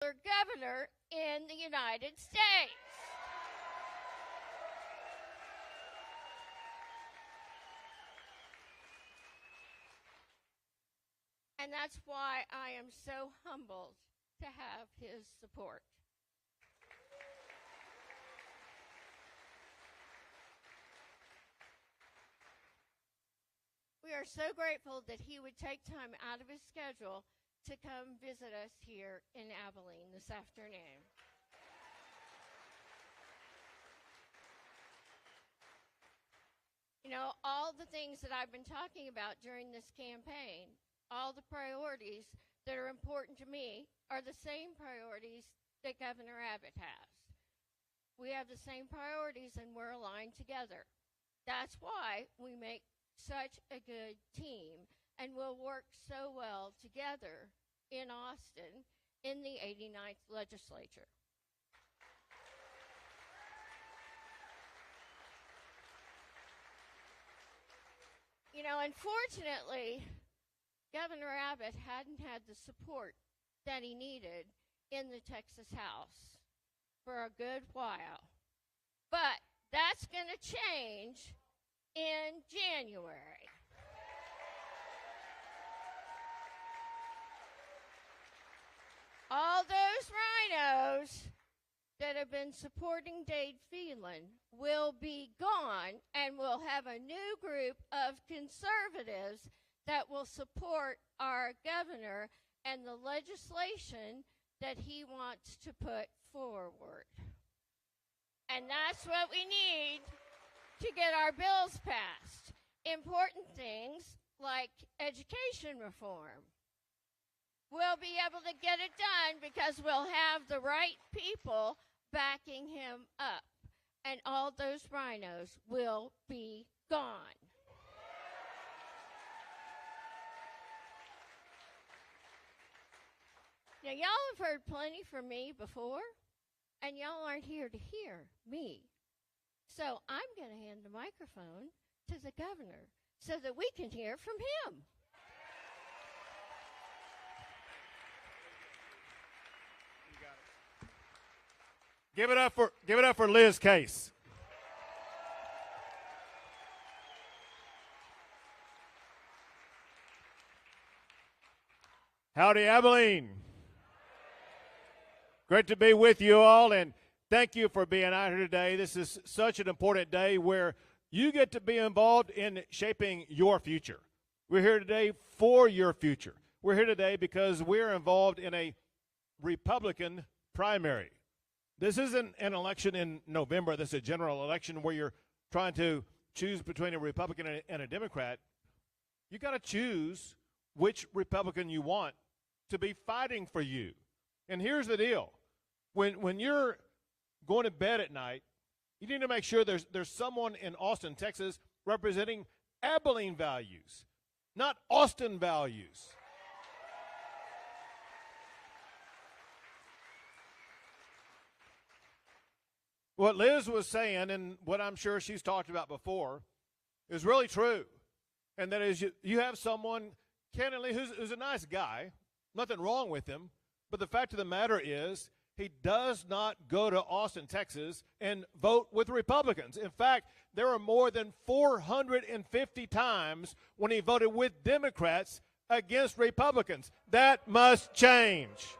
governor in the United States. And that's why I am so humbled to have his support. We are so grateful that he would take time out of his schedule to come visit us here in Abilene this afternoon. You know, all the things that I've been talking about during this campaign, all the priorities that are important to me are the same priorities that Governor Abbott has. We have the same priorities and we're aligned together. That's why we make such a good team and will work so well together in Austin in the 89th legislature. You know, unfortunately, Governor Abbott hadn't had the support that he needed in the Texas House for a good while. But that's going to change in January. All those rhinos that have been supporting Dade Phelan will be gone, and we'll have a new group of conservatives that will support our governor and the legislation that he wants to put forward. And that's what we need to get our bills passed. Important things like education reform. We'll be able to get it done because we'll have the right people backing him up. And all those rhinos will be gone. Now, y'all have heard plenty from me before, and y'all aren't here to hear me. So I'm going to hand the microphone to the governor so that we can hear from him. Give it up for Liz Case. Howdy, Abilene. Great to be with you all, and thank you for being out here today. This is such an important day where you get to be involved in shaping your future. We're here today for your future. We're here today because we're involved in a Republican primary. This isn't an election in November. This is a general election where you're trying to choose between a Republican and a Democrat. You got to choose which Republican you want to be fighting for you. And here's the deal. When you're going to bed at night, you need to make sure there's someone in Austin, Texas, representing Abilene values, not Austin values. What Liz was saying, and what I'm sure she's talked about before, is really true. And that is you have someone, candidly, who's a nice guy, nothing wrong with him, but the fact of the matter is he does not go to Austin, Texas, and vote with Republicans. In fact, there are more than 450 times when he voted with Democrats against Republicans. That must change.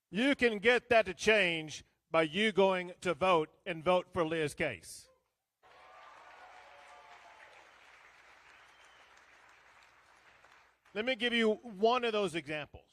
You can get that to change by you going to vote and vote for Liz Case. Let me give you one of those examples.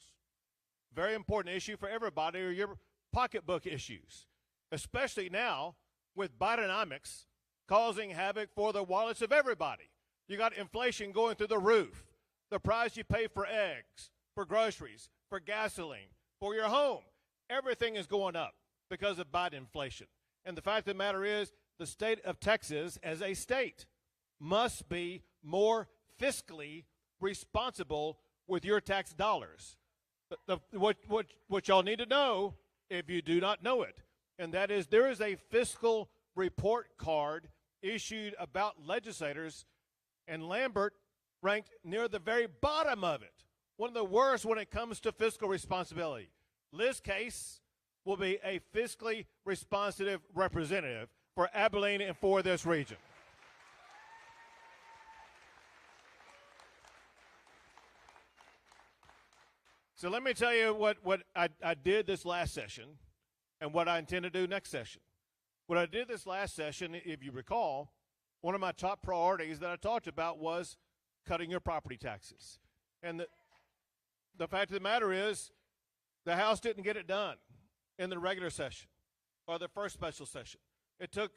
Very important issue for everybody are your pocketbook issues, especially now with Bidenomics causing havoc for the wallets of everybody. You got inflation going through the roof, the price you pay for eggs, for groceries, for gasoline, for your home. Everything is going up because of Biden inflation. And the fact of the matter is the state of Texas as a state must be more fiscally responsible with your tax dollars. What y'all need to know, if you do not know it, and that is there is a fiscal report card issued about legislators, and Lambert ranked near the very bottom of it. One of the worst when it comes to fiscal responsibility. Liz Case will be a fiscally responsive representative for Abilene and for this region. So let me tell you what I did this last session and what I intend to do next session. What I did this last session, if you recall, one of my top priorities that I talked about was cutting your property taxes. And the fact of the matter is, the House didn't get it done in the regular session or the first special session. It took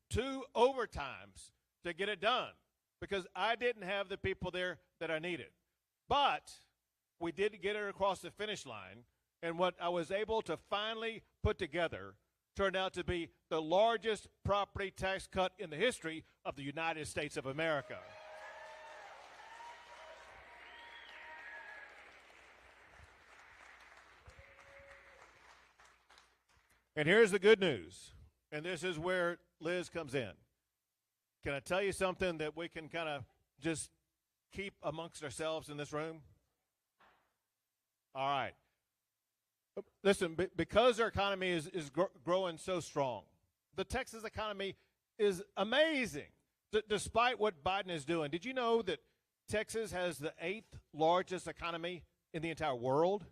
2 overtimes to get it done because I didn't have the people there that I needed. But we did get it across the finish line, and what I was able to finally put together turned out to be the largest property tax cut in the history of the United States of America. And here's the good news, and this is where Liz comes in. Can I tell you something that we can kind of just keep amongst ourselves in this room? All right. Listen, because our economy is growing so strong, the Texas economy is amazing, despite what Biden is doing. Did you know that Texas has the 8th largest economy in the entire world?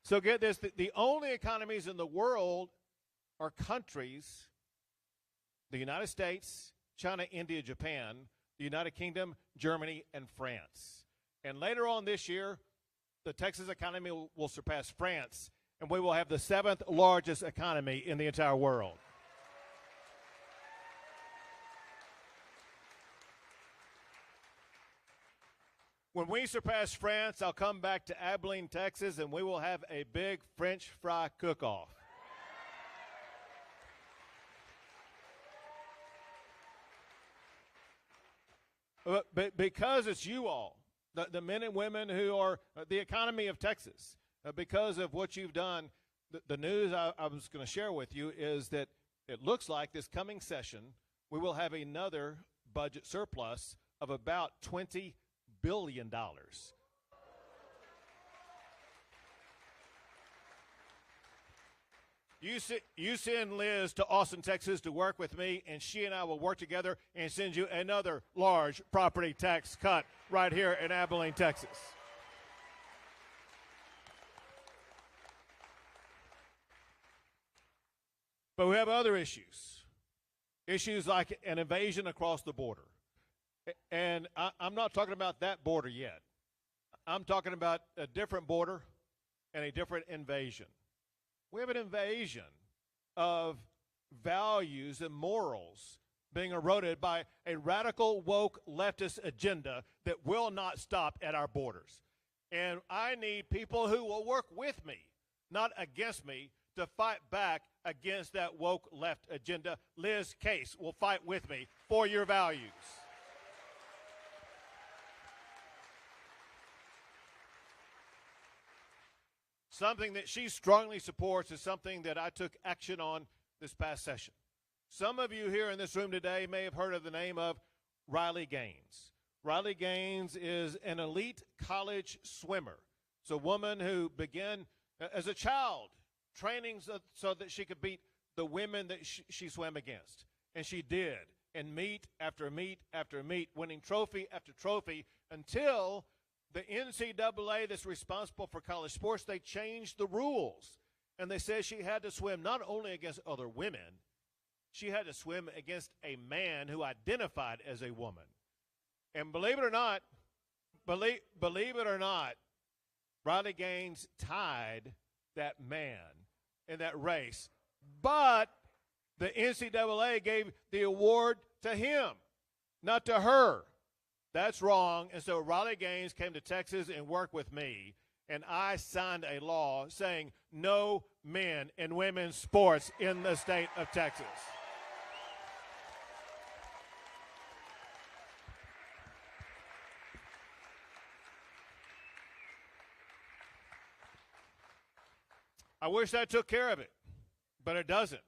So get this, the only economies in the world are countries, the United States, China, India, Japan, the United Kingdom, Germany, and France. And later on this year, the Texas economy will surpass France, and we will have the 7th largest economy in the entire world. When we surpass France, I'll come back to Abilene, Texas, and we will have a big French fry cook-off. But because it's you all, the men and women who are the economy of Texas, because of what you've done, the news I was going to share with you is that it looks like this coming session we will have another budget surplus of about $20 billion. You send Liz to Austin, Texas to work with me, and she and I will work together and send you another large property tax cut right here in Abilene, Texas. But we have other issues. Issues like an invasion across the border. And I'm not talking about that border yet. I'm talking about a different border and a different invasion. We have an invasion of values and morals being eroded by a radical, woke, leftist agenda that will not stop at our borders. And I need people who will work with me, not against me, to fight back against that woke left agenda. Liz Case will fight with me for your values. Something that she strongly supports is something that I took action on this past session. Some of you here in this room today may have heard of the name of Riley Gaines. Riley Gaines is an elite college swimmer. It's a woman who began as a child training so that she could beat the women that she swam against. And she did, and meet after meet after meet, winning trophy after trophy until the NCAA that's responsible for college sports, they changed the rules. And they said she had to swim not only against other women, she had to swim against a man who identified as a woman. And believe it or not, Riley Gaines tied that man in that race. But the NCAA gave the award to him, not to her. That's wrong. And so Riley Gaines came to Texas and worked with me, and I signed a law saying no men and women's sports in the state of Texas. I wish that took care of it, but it doesn't.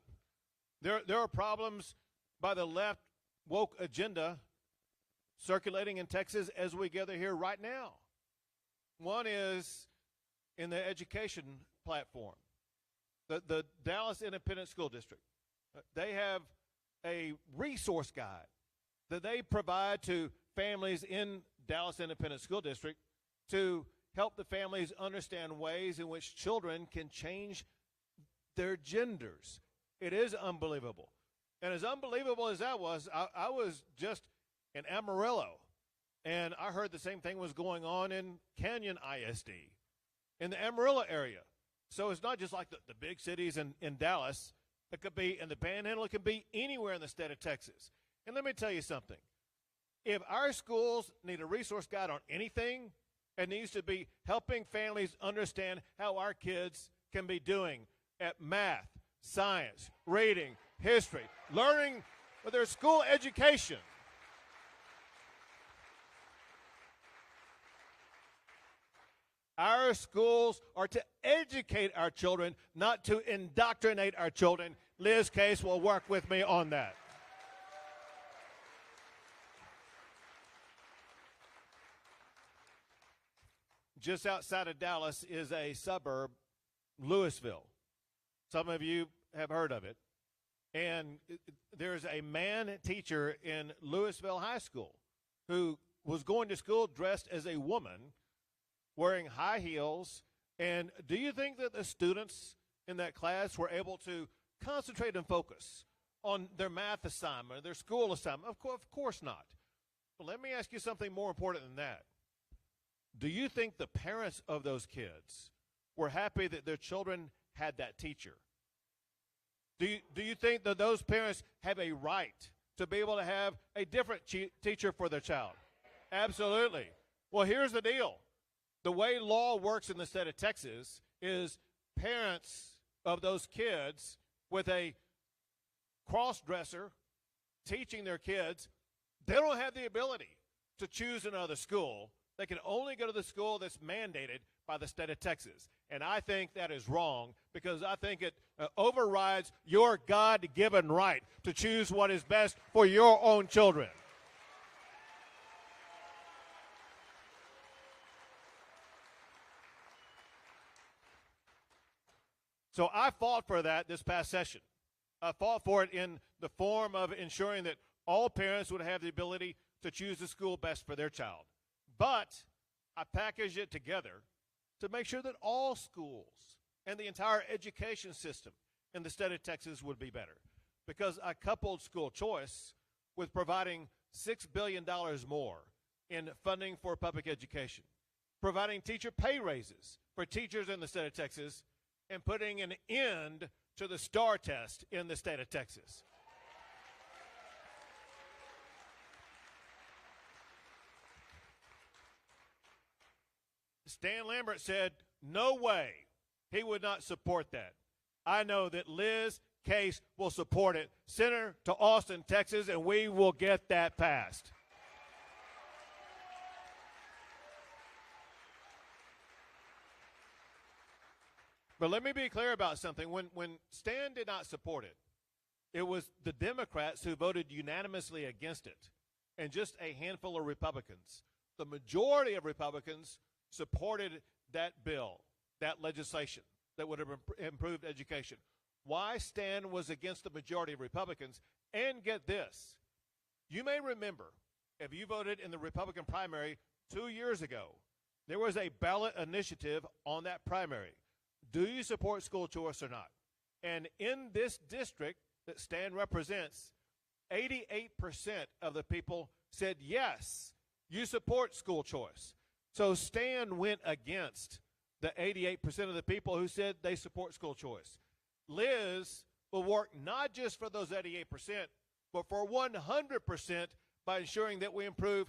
There are problems by the left woke agenda circulating in Texas as we gather here right now. One is in the education platform. The Dallas Independent School District, they have a resource guide that they provide to families in Dallas Independent School District to help the families understand ways in which children can change their genders. It is unbelievable. And as unbelievable as that was, I was just in Amarillo, and I heard the same thing was going on in Canyon ISD, in the Amarillo area. So it's not just like the big cities in Dallas. It could be in the Panhandle. It could be anywhere in the state of Texas. And let me tell you something. If our schools need a resource guide on anything, it needs to be helping families understand how our kids can be doing at math, science, reading, history, learning with their school education. Our schools are to educate our children, not to indoctrinate our children. Liz Case will work with me on that. Just outside of Dallas is a suburb, Louisville. Some of you have heard of it. And there's a man teacher in Louisville High School who was going to school dressed as a woman, wearing high heels. And do you think that the students in that class were able to concentrate and focus on their math assignment, their school assignment? Of course not. But let me ask you something more important than that. Do you think the parents of those kids were happy that their children had that teacher? Do you think that those parents have a right to be able to have a different teacher for their child? Absolutely. Well, here's the deal. The way law works in the state of Texas is parents of those kids with a cross-dresser teaching their kids, they don't have the ability to choose another school. They can only go to the school that's mandated by the state of Texas. And I think that is wrong because I think it overrides your God-given right to choose what is best for your own children. So I fought for that this past session. I fought for it in the form of ensuring that all parents would have the ability to choose the school best for their child. But I packaged it together to make sure that all schools and the entire education system in the state of Texas would be better. Because I coupled school choice with providing $6 billion more in funding for public education, providing teacher pay raises for teachers in the state of Texas, and putting an end to the STAR test in the state of Texas. Stan Lambert said, no way, he would not support that. I know that Liz Case will support it. Send her to Austin, Texas, and we will get that passed. But let me be clear about something. When Stan did not support it, it was the Democrats who voted unanimously against it, and just a handful of Republicans. The majority of Republicans supported that bill, that legislation that would have improved education. Why Stan was against the majority of Republicans? And get this, you may remember, if you voted in the Republican primary 2 years ago, there was a ballot initiative on that primary. Do you support school choice or not? And in this district that Stan represents, 88% of the people said yes, you support school choice. So Stan went against the 88% of the people who said they support school choice. Liz will work not just for those 88%, but for 100% by ensuring that we improve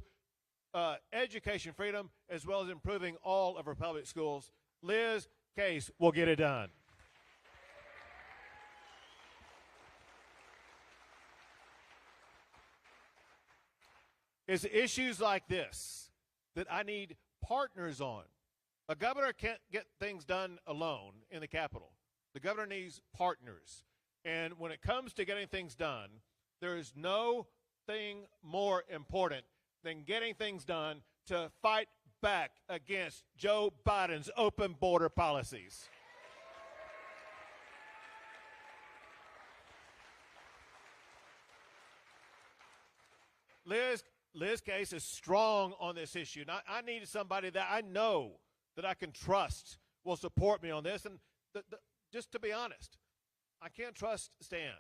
education freedom as well as improving all of our public schools. Liz Case will get it done. It's issues like this that I need partners on. A governor can't get things done alone in the Capitol. The governor needs partners. And when it comes to getting things done, there is no thing more important than getting things done to fight back against Joe Biden's open border policies. Liz Case is strong on this issue. And I need somebody that I know that I can trust will support me on this. And just to be honest, I can't trust Stan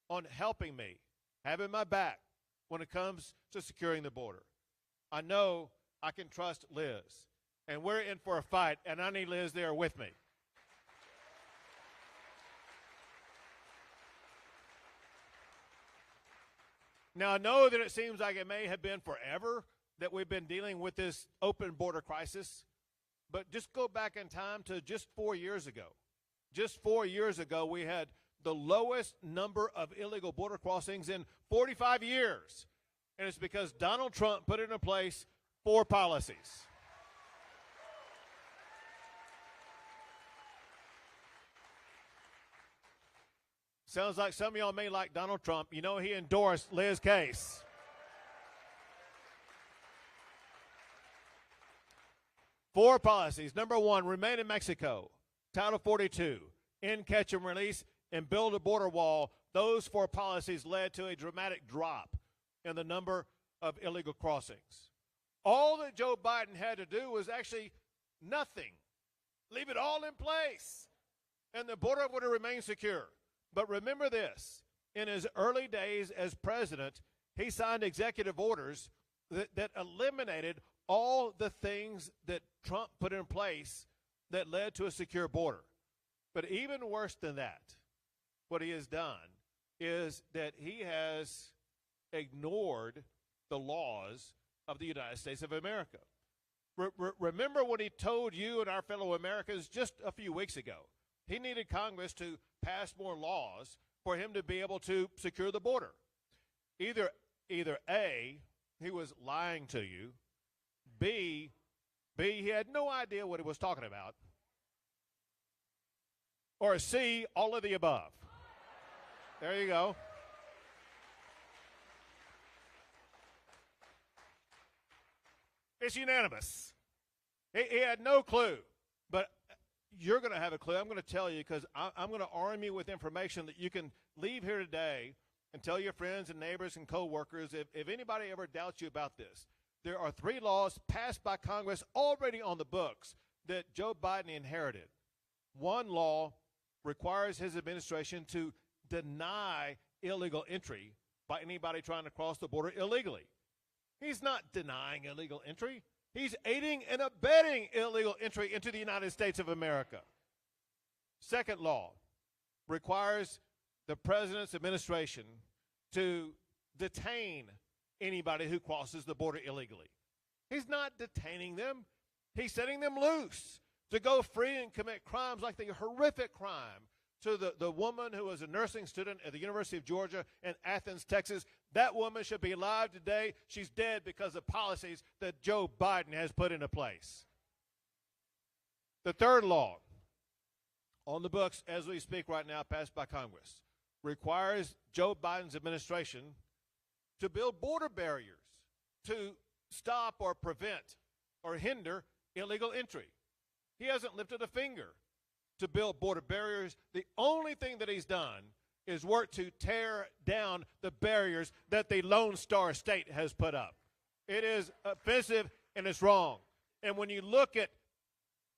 on helping me, having my back when it comes to securing the border. I know I can trust Liz. And we're in for a fight, and I need Liz there with me. Now, I know that it seems like it may have been forever that we've been dealing with this open border crisis, but just go back in time to just 4 years ago. Just 4 years ago, we had the lowest number of illegal border crossings in 45 years, and it's because Donald Trump put into place 4 policies. Sounds like some of y'all may like Donald Trump. You know he endorsed Liz Case. Four policies. Number one, remain in Mexico. Title 42, end, catch, and release, and build a border wall. Those 4 policies led to a dramatic drop in the number of illegal crossings. All that Joe Biden had to do was actually nothing. Leave it all in place, and the border would have remained secure. But remember this, in his early days as president, he signed executive orders that eliminated all the things that Trump put in place that led to a secure border. But even worse than that, what he has done is that he has ignored the laws of the United States of America. Remember what he told you and our fellow Americans just a few weeks ago. He needed Congress to pass more laws for him to be able to secure the border. Either A, he was lying to you, B, he had no idea what he was talking about, or C, all of the above. There you go. It's unanimous. He had no clue, but you're going to have a clue. I'm going to tell you because I'm going to arm you with information that you can leave here today and tell your friends and neighbors and coworkers. If anybody ever doubts you about this, there are 3 laws passed by Congress already on the books that Joe Biden inherited. One law requires his administration to deny illegal entry by anybody trying to cross the border illegally. He's not denying illegal entry. He's aiding and abetting illegal entry into the United States of America. Second law requires the president's administration to detain anybody who crosses the border illegally. He's not detaining them. He's setting them loose to go free and commit crimes like the horrific crime to the woman who was a nursing student at the University of Georgia in Athens, Texas. That woman should be alive today. She's dead because of policies that Joe Biden has put into place. The third law on the books as we speak right now, passed by Congress, requires Joe Biden's administration to build border barriers to stop or prevent or hinder illegal entry. He hasn't lifted a finger to build border barriers. The only thing that he's done is work to tear down the barriers that the Lone Star State has put up. It is offensive and it's wrong. And when you look at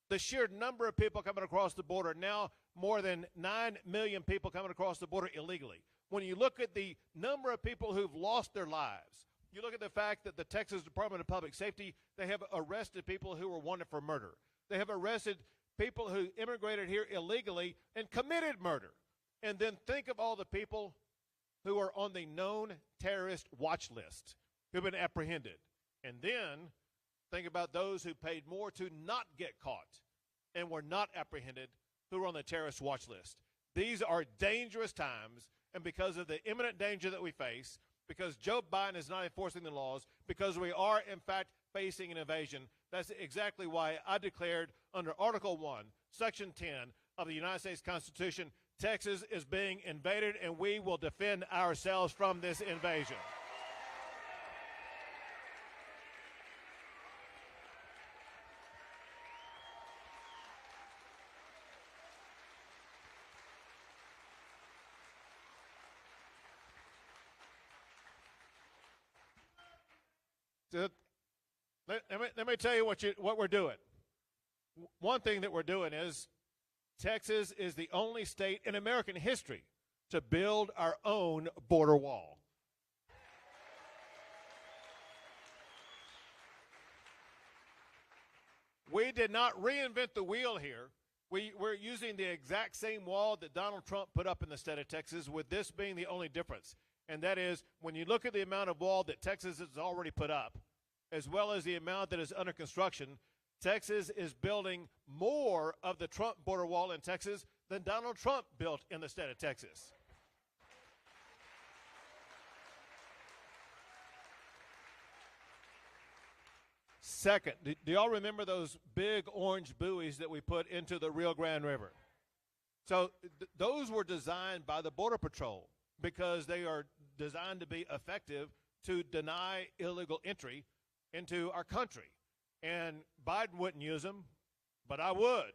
the sheer number of people coming across the border, now more than 9 million people coming across the border illegally. When you look at the number of people who've lost their lives, you look at the fact that the Texas Department of Public Safety, they have arrested people who were wanted for murder. They have arrested people who immigrated here illegally and committed murder. And then think of all the people who are on the known terrorist watch list who've been apprehended. And then think about those who paid more to not get caught and were not apprehended, who are on the terrorist watch list. These are dangerous times, and because of the imminent danger that we face, because Joe Biden is not enforcing the laws, because we are, in fact, facing an invasion, that's exactly why I declared under Article 1, Section 10 of the United States Constitution, Texas is being invaded, and we will defend ourselves from this invasion. So let me tell you what we're doing. One thing that we're doing is Texas is the only state in American history to build our own border wall. We did not reinvent the wheel here. We're using the exact same wall that Donald Trump put up in the state of Texas, with this being the only difference. And that is, when you look at the amount of wall that Texas has already put up, as well as the amount that is under construction, Texas is building more of the Trump border wall in Texas than Donald Trump built in the state of Texas. Second, do y'all remember those big orange buoys that we put into the Rio Grande River? So those were designed by the Border Patrol because they are designed to be effective to deny illegal entry into our country. And Biden wouldn't use them, but I would.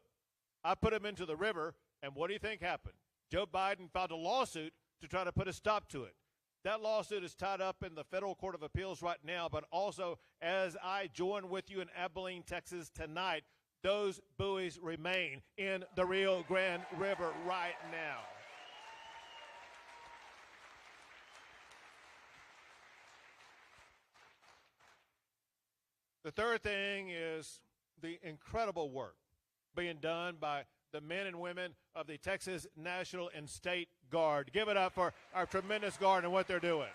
I put them into the river, and what do you think happened? Joe Biden filed a lawsuit to try to put a stop to it. That lawsuit is tied up in the Federal Court of Appeals right now, but also as I join with you in Abilene, Texas tonight, those buoys remain in the Rio Grande River right now. The third thing is the incredible work being done by the men and women of the Texas National and State Guard. Give it up for our tremendous Guard and what they're doing.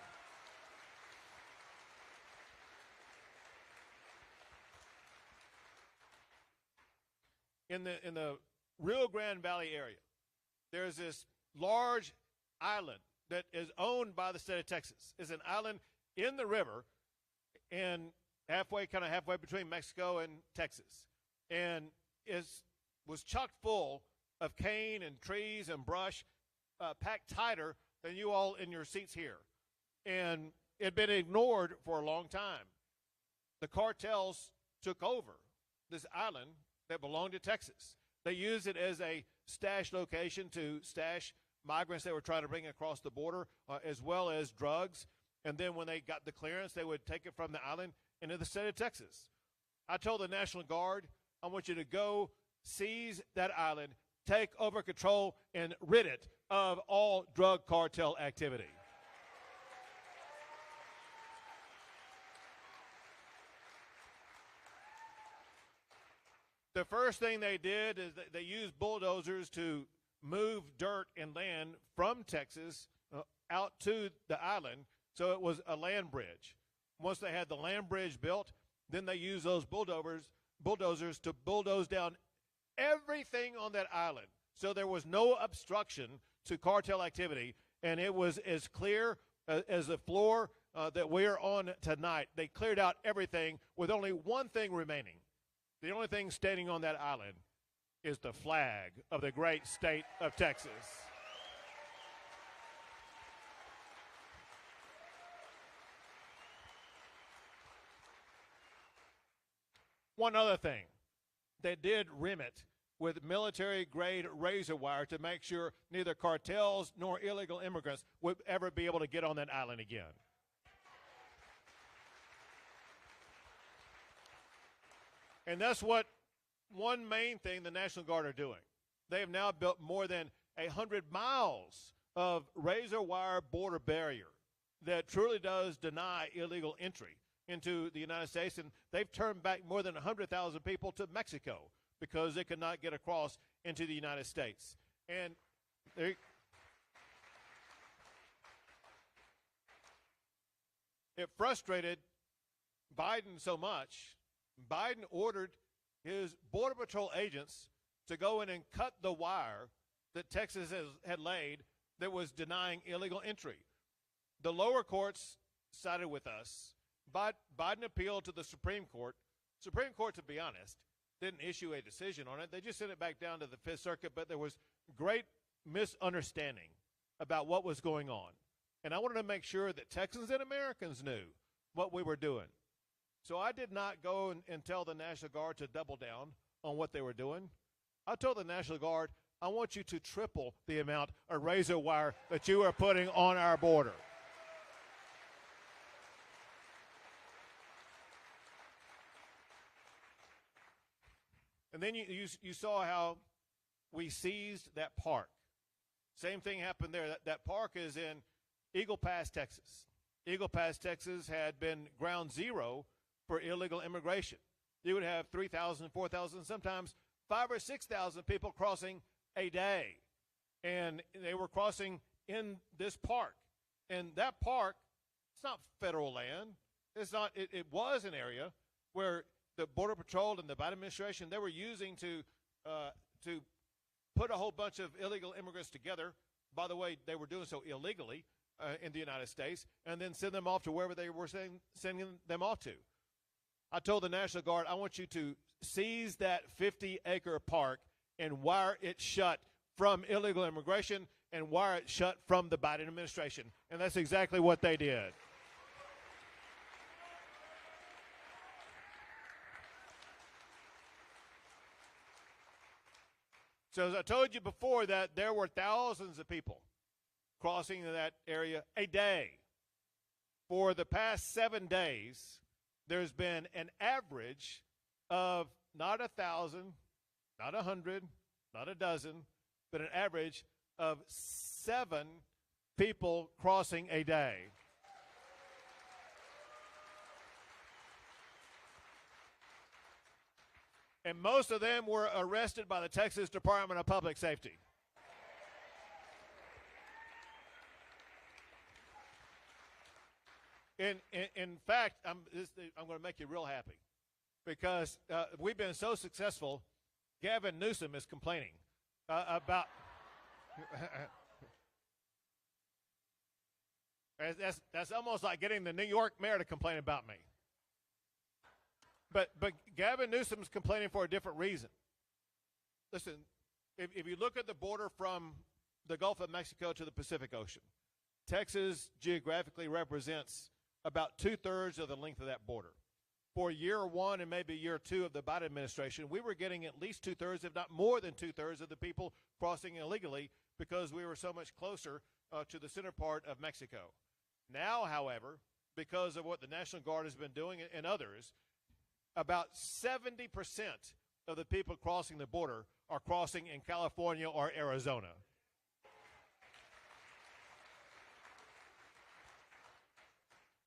In the Rio Grande Valley area, there's this large island that is owned by the state of Texas. It's an island in the river and halfway between Mexico and Texas. And was chock full of cane and trees and brush, packed tighter than you all in your seats here. And it had been ignored for a long time. The cartels took over this island that belonged to Texas. They used it as a stash location to stash migrants they were trying to bring across the border, as well as drugs. And then when they got the clearance, they would take it from the island into the state of Texas. I told the National Guard, I want you to go seize that island, take over control, and rid it of all drug cartel activity. The first thing they did is they used bulldozers to move dirt and land from Texas out to the island, so it was a land bridge. Once they had the land bridge built, then they used those bulldozers to bulldoze down everything on that island. So there was no obstruction to cartel activity, and it was as clear as the floor that we're on tonight. They cleared out everything with only one thing remaining. The only thing standing on that island is the flag of the great state of Texas. One other thing, they did rim it with military-grade razor wire to make sure neither cartels nor illegal immigrants would ever be able to get on that island again. And that's what one main thing the National Guard are doing. They have now built more than 100 miles of razor wire border barrier that truly does deny illegal entry into the United States, and they've turned back more than 100,000 people to Mexico because they could not get across into the United States. And it frustrated Biden so much, Biden ordered his Border Patrol agents to go in and cut the wire that Texas had laid that was denying illegal entry. The lower courts sided with us. Biden appealed to the Supreme Court. Supreme Court, to be honest, didn't issue a decision on it. They just sent it back down to the Fifth Circuit, but there was great misunderstanding about what was going on. And I wanted to make sure that Texans and Americans knew what we were doing. So I did not go and tell the National Guard to double down on what they were doing. I told the National Guard, I want you to triple the amount of razor wire that you are putting on our border. And then you saw how we seized that park. Same thing happened there. That park is in Eagle Pass, Texas. Eagle Pass, Texas had been ground zero for illegal immigration. You would have 3,000, 4,000, sometimes 5,000 or 6,000 people crossing a day. And they were crossing in this park. And that park, it's not federal land. It's not. It was an area where the Border Patrol and the Biden administration, they were using to put a whole bunch of illegal immigrants together. By the way, they were doing so illegally in the United States, and then send them off to wherever they were sending them off to. I told the National Guard, I want you to seize that 50-acre park and wire it shut from illegal immigration and wire it shut from the Biden administration. And that's exactly what they did. So as I told you before, that there were thousands of people crossing that area a day. For the past 7 days, there's been an average of not 1,000, not 100, not a dozen, but an average of 7 people crossing a day. And most of them were arrested by the Texas Department of Public Safety. In fact, I'm going to make you real happy because we've been so successful. Gavin Newsom is complaining about. That's almost like getting the New York mayor to complain about me. But Gavin Newsom's complaining for a different reason. Listen, if you look at the border from the Gulf of Mexico to the Pacific Ocean, Texas geographically represents about 2/3 of the length of that border. For year one and maybe year two of the Biden administration, we were getting at least 2/3, if not more than 2/3 of the people crossing illegally because we were so much closer to the center part of Mexico. Now, however, because of what the National Guard has been doing and others, about 70% of the people crossing the border are crossing in California or Arizona.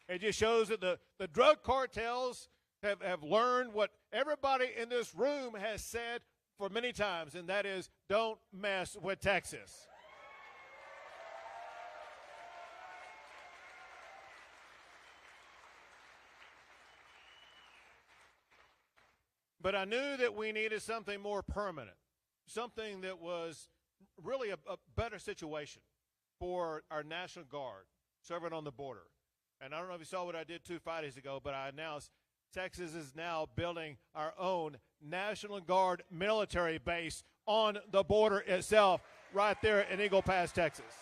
It just shows that the drug cartels have learned what everybody in this room has said for many times, and that is, don't mess with Texas. But I knew that we needed something more permanent, something that was really a better situation for our National Guard serving on the border. And I don't know if you saw what I did 2 Fridays ago, but I announced Texas is now building our own National Guard military base on the border itself, right there in Eagle Pass, Texas.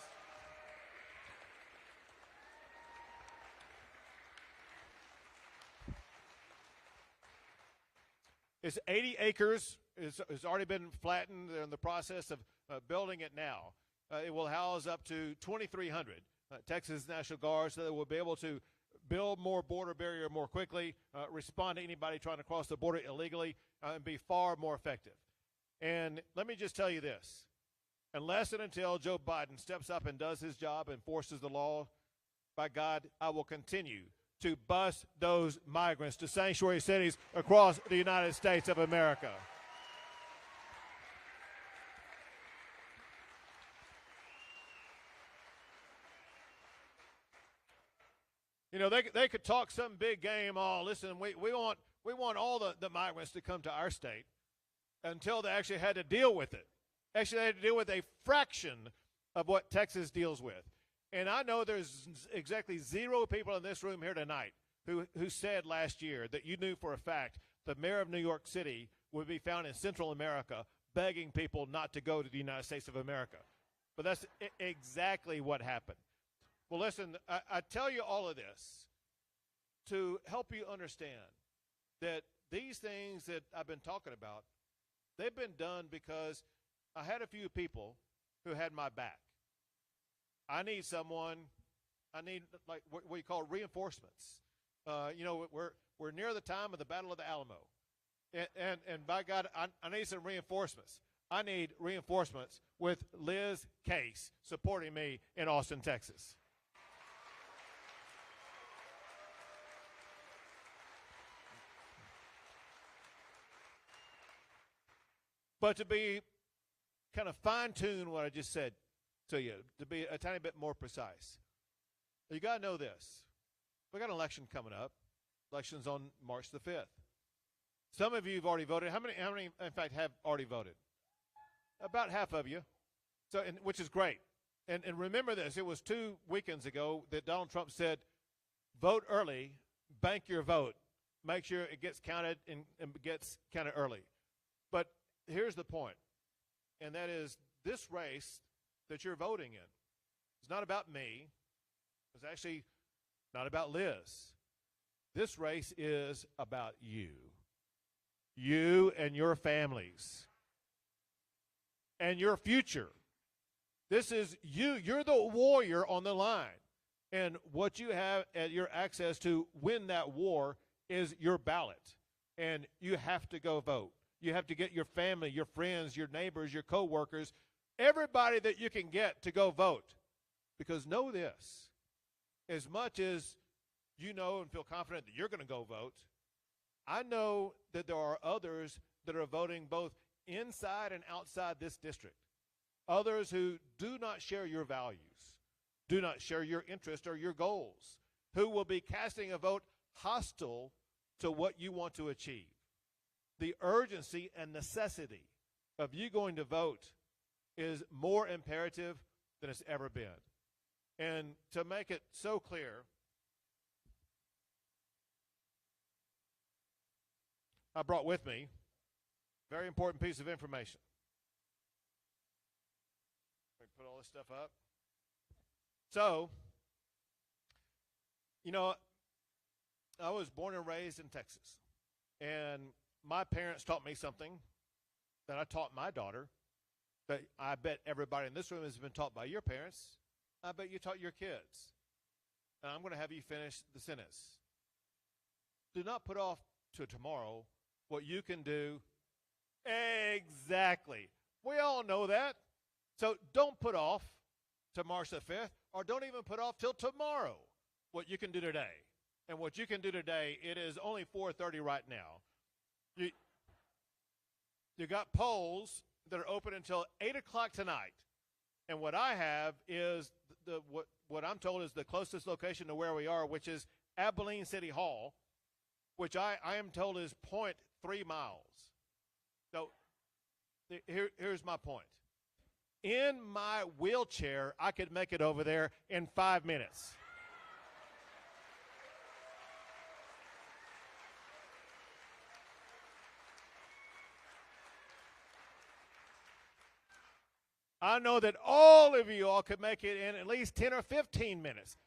It's 80 acres. It's already been flattened. They're in the process of building it now. It will house up to 2,300 Texas National Guards, so that we'll be able to build more border barrier more quickly, respond to anybody trying to cross the border illegally, and be far more effective. And let me just tell you this. Unless and until Joe Biden steps up and does his job and enforces the law, by God, I will continue to bus those migrants to sanctuary cities across the United States of America. You know, they could talk some big game. Oh, listen, we want all the migrants to come to our state, until they actually had to deal with it. Actually, they had to deal with a fraction of what Texas deals with. And I know there's exactly 0 people in this room here tonight who said last year that you knew for a fact the mayor of New York City would be found in Central America begging people not to go to the United States of America. But that's exactly what happened. Well, listen, I tell you all of this to help you understand that these things that I've been talking about, they've been done because I had a few people who had my back. I need like what you call reinforcements. You know, we're near the time of the Battle of the Alamo. And by God, I need some reinforcements. I need reinforcements with Liz Case supporting me in Austin, Texas. But to be kind of fine-tune what I just said to you, to be a tiny bit more precise, you got to know this. We got an election coming up. Election's on March the 5th. Some of you have already voted. How many, in fact, have already voted? About half of you, which is great. And remember this. It was 2 weekends ago that Donald Trump said, vote early, bank your vote. Make sure it gets counted and gets counted early. But here's the point, and that is this race that you're voting in is not about me. It's actually not about Liz. This race is about you. You and your families. And your future. This is you. You're the warrior on the line. And what you have at your access to win that war is your ballot. And you have to go vote. You have to get your family, your friends, your neighbors, your coworkers, everybody that you can get to go vote. Because know this, as much as you know and feel confident that you're going to go vote, I know that there are others that are voting both inside and outside this district. Others who do not share your values, do not share your interest or your goals, who will be casting a vote hostile to what you want to achieve. The urgency and necessity of you going to vote is more imperative than it's ever been. And to make it so clear, I brought with me a very important piece of information. Let me put all this stuff up. So, you know, I was born and raised in Texas. And my parents taught me something that I taught my daughter that I bet everybody in this room has been taught by your parents. I bet you taught your kids. And I'm going to have you finish the sentence. Do not put off to tomorrow what you can do. Exactly. We all know that. So don't put off to March the 5th, or don't even put off till tomorrow what you can do today. And what you can do today, it is only 4:30 right now. You got polls that are open until 8 o'clock tonight. And what I have is what I'm told is the closest location to where we are, which is Abilene City Hall, which I am told is 0.3 miles. So here's my point. In my wheelchair, I could make it over there in 5 minutes. I know that all of you all could make it in at least 10 or 15 minutes.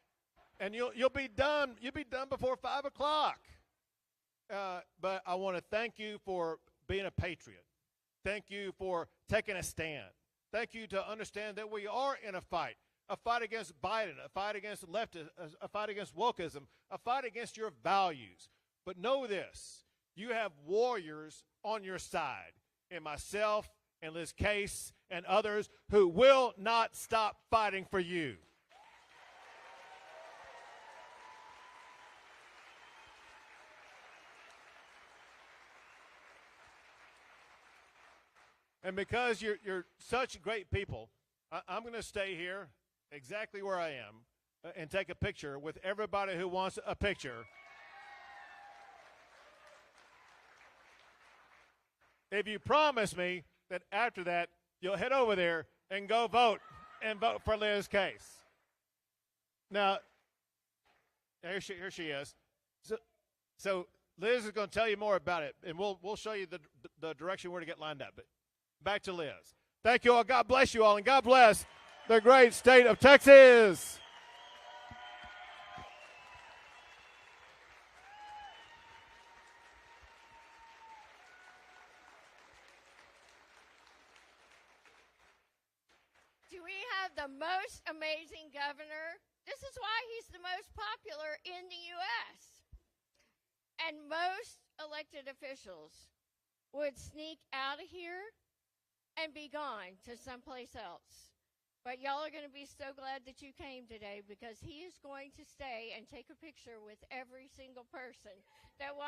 And you'll be done. You'll be done before 5 o'clock. But I want to thank you for being a patriot. Thank you for taking a stand. Thank you to understand that we are in a fight against Biden, a fight against leftism, a fight against wokeism, a fight against your values. But know this, you have warriors on your side, and myself and Liz Case and others who will not stop fighting for you. And because you're such great people, I'm going to stay here exactly where I am and take a picture with everybody who wants a picture. If you promise me that after that, you'll head over there and go vote and vote for Liz Case. Now, here she is. So Liz is going to tell you more about it, and we'll show you the direction where to get lined up. But back to Liz. Thank you all. God bless you all, and God bless the great state of Texas. Do we have the most amazing governor? This is why he's the most popular in the U.S. And most elected officials would sneak out of here and be gone to someplace else. But y'all are going to be so glad that you came today because he is going to stay and take a picture with every single person that wants